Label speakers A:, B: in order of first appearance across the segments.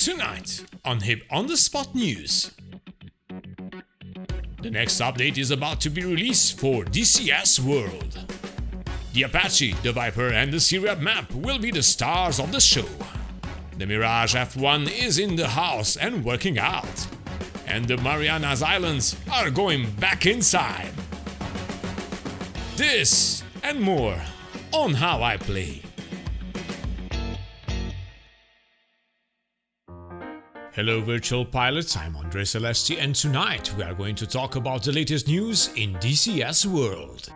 A: Tonight on Hip on the Spot News. The next update is about to be released for DCS World. The Apache, the Viper and the Syria map will be the stars of the show. The Mirage F1 is in the house and working out. And the Marianas Islands are going back inside. This and more on How I Play. Hello virtual pilots, I'm Andre Celesti and tonight we are going to talk about the latest news in DCS World.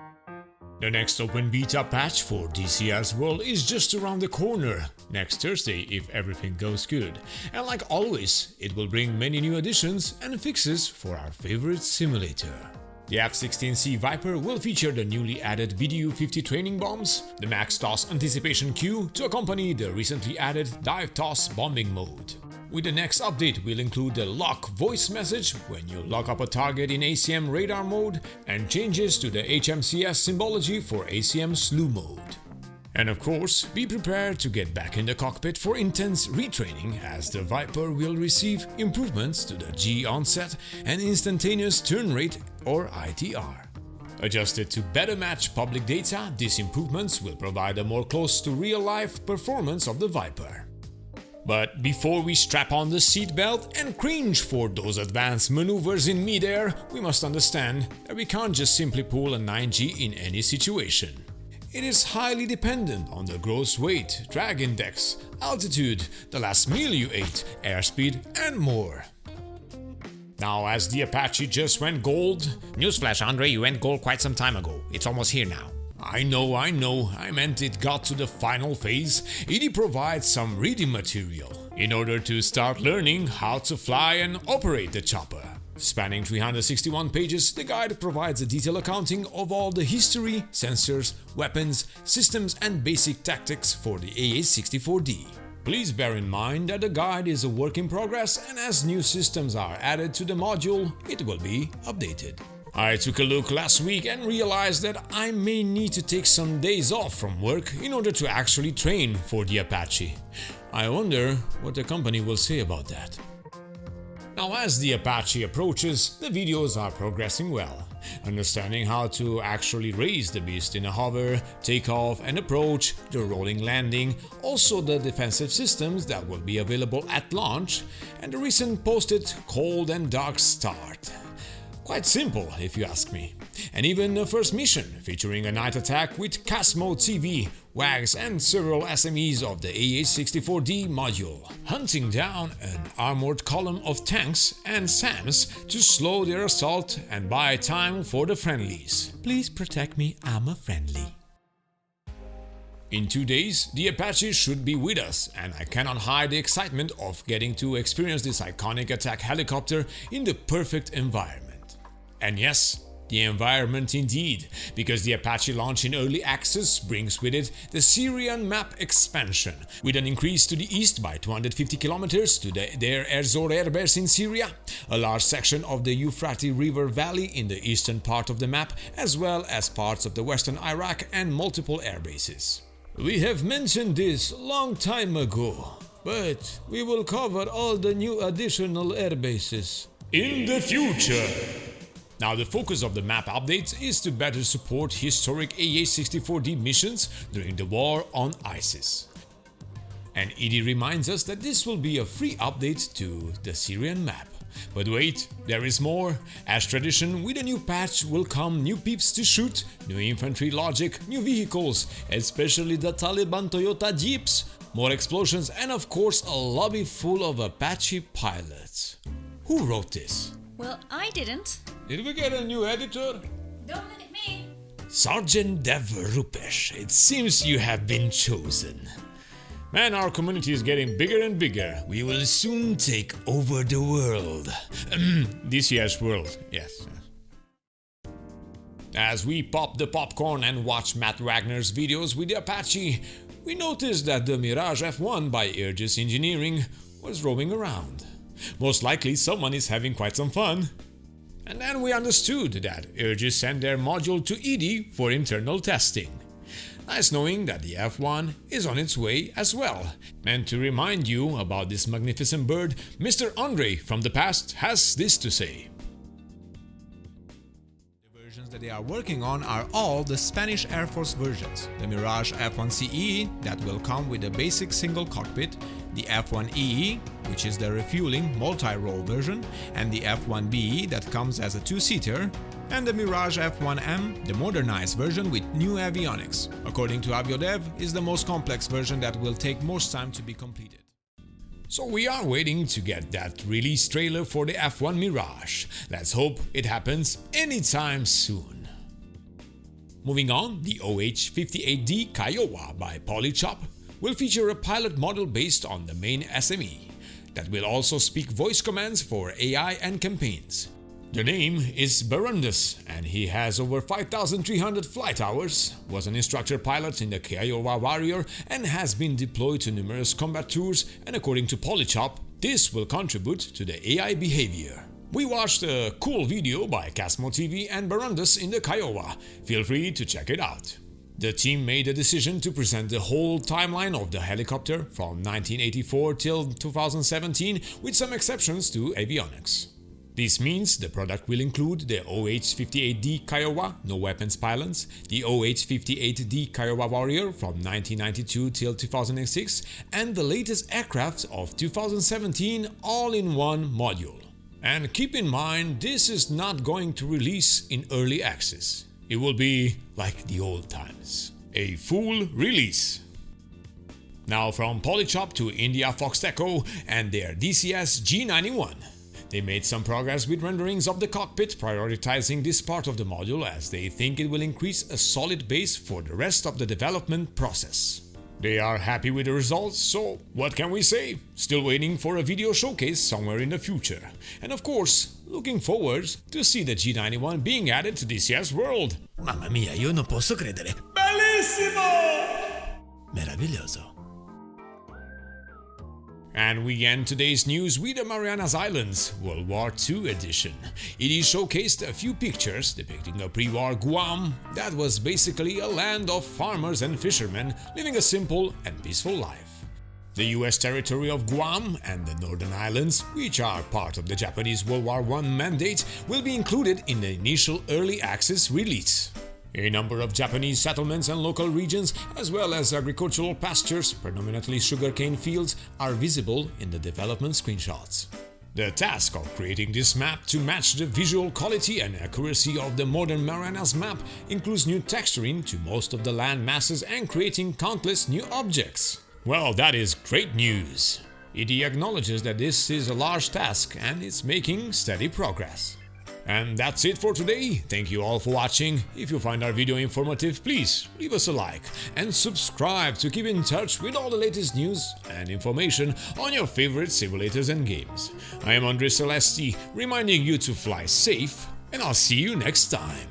A: The next open beta patch for DCS World is just around the corner, next Thursday if everything goes good. And like always, it will bring many new additions and fixes for our favorite simulator. The F-16C Viper will feature the newly added BDU-50 training bombs, the max toss anticipation queue to accompany the recently added dive toss bombing mode. With the next update, we'll include the lock voice message when you lock up a target in ACM radar mode and changes to the HMCS symbology for ACM slew mode. And of course, be prepared to get back in the cockpit for intense retraining as the Viper will receive improvements to the G onset and instantaneous turn rate or ITR. Adjusted to better match public data, these improvements will provide a more close to real-life performance of the Viper. But before we strap on the seatbelt and cringe for those advanced maneuvers in midair, we must understand that we can't just simply pull a 9G in any situation. It is highly dependent on the gross weight, drag index, altitude, the last meal you ate, airspeed, and more. Now, as the Apache just went gold...
B: Newsflash, Andre, you went gold quite some time ago. It's almost here now.
A: I know, I meant it got to the final phase. ED provides some reading material in order to start learning how to fly and operate the chopper. Spanning 361 pages, the guide provides a detailed accounting of all the history, sensors, weapons, systems and basic tactics for the AH-64D. Please bear in mind that the guide is a work in progress and as new systems are added to the module, it will be updated. I took a look last week and realized that I may need to take some days off from work in order to actually train for the Apache. I wonder what the company will say about that. Now, as the Apache approaches, the videos are progressing well. Understanding how to actually raise the beast in a hover, take off and approach, the rolling landing, also the defensive systems that will be available at launch, and the recent posted cold and dark start. Quite simple, if you ask me. And even the first mission, featuring a night attack with Casmo TV, WAGs and several SMEs of the AH-64D module, hunting down an armored column of tanks and SAMs to slow their assault and buy time for the friendlies. Please protect me, I'm a friendly. In 2 days, the Apache should be with us, and I cannot hide the excitement of getting to experience this iconic attack helicopter in the perfect environment. And yes, the environment indeed, because the Apache launch in early access brings with it the Syrian map expansion, with an increase to the east by 250 kilometers to the Deir ez-Zor airbase in Syria, a large section of the Euphrates River Valley in the eastern part of the map, as well as parts of the western Iraq and multiple airbases. We have mentioned this long time ago, but we will cover all the new additional airbases in the future. Now, the focus of the map updates is to better support historic AH-64D missions during the war on ISIS. And ED reminds us that this will be a free update to the Syrian map. But wait, there is more. As tradition, with a new patch will come new peeps to shoot, new infantry logic, new vehicles, especially the Taliban Toyota Jeeps, more explosions and of course a lobby full of Apache pilots. Who wrote this?
C: Well, I didn't.
A: Did we get a new editor?
C: Don't look at me.
A: Sergeant Dev Rupesh, it seems you have been chosen. Man, our community is getting bigger and bigger. We will soon take over the world. DCS World, yes. As we pop the popcorn and watch Matt Wagner's videos with the Apache, we noticed that the Mirage F1 by Aegis Engineering was roaming around. Most likely someone is having quite some fun. And then we understood that Aegis sent their module to ED for internal testing. Nice knowing that the F1 is on its way as well. And to remind you about this magnificent bird, Mr. Andre from the past has this to say.
D: The versions that they are working on are all the Spanish Air Force versions. The Mirage F1 CE that will come with a basic single cockpit, the F1 EE, which is the refueling multi-role version, and the F1 BE that comes as a two-seater, and the Mirage F1M, the modernized version with new avionics. According to AvioDev, is the most complex version that will take most time to be completed.
A: So we are waiting to get that release trailer for the F1 Mirage. Let's hope it happens anytime soon. Moving on, the OH58D Kiowa by Polychop will feature a pilot model based on the main SME that will also speak voice commands for AI and campaigns. The name is Barundus and he has over 5,300 flight hours, was an instructor pilot in the Kiowa Warrior and has been deployed to numerous combat tours, and according to Polychop, this will contribute to the AI behavior. We watched a cool video by Casmo TV and Barundus in the Kiowa. Feel free to check it out. The team made a decision to present the whole timeline of the helicopter from 1984 till 2017 with some exceptions to avionics. This means the product will include the OH58D Kiowa, no weapons pylons, the OH58D Kiowa Warrior from 1992 till 2006, and the latest aircraft of 2017 all in one module. And keep in mind, this is not going to release in early access. It will be like the old times, a full release. Now from Polychop to India Foxteco and their DCS G91. They made some progress with renderings of the cockpit, prioritizing this part of the module as they think it will increase a solid base for the rest of the development process. They are happy with the results, so what can we say? Still waiting for a video showcase somewhere in the future. And of course, looking forward to see the G91 being added to DCS World.
E: Mamma mia, io non posso credere.
A: Bellissimo!
E: Meraviglioso.
A: And we end today's news with the Marianas Islands, World War II edition. It showcased a few pictures depicting a pre-war Guam that was basically a land of farmers and fishermen living a simple and peaceful life. The US territory of Guam and the Northern Islands, which are part of the Japanese World War I mandate, will be included in the initial early access release. A number of Japanese settlements and local regions, as well as agricultural pastures, predominantly sugarcane fields, are visible in the development screenshots. The task of creating this map to match the visual quality and accuracy of the modern Marianas map includes new texturing to most of the land masses and creating countless new objects. Well, that is great news. ED acknowledges that this is a large task and is making steady progress. And that's it for today. Thank you all for watching. If you find our video informative, please leave us a like and subscribe to keep in touch with all the latest news and information on your favorite simulators and games. I am Andre Celesti, reminding you to fly safe, and I'll see you next time.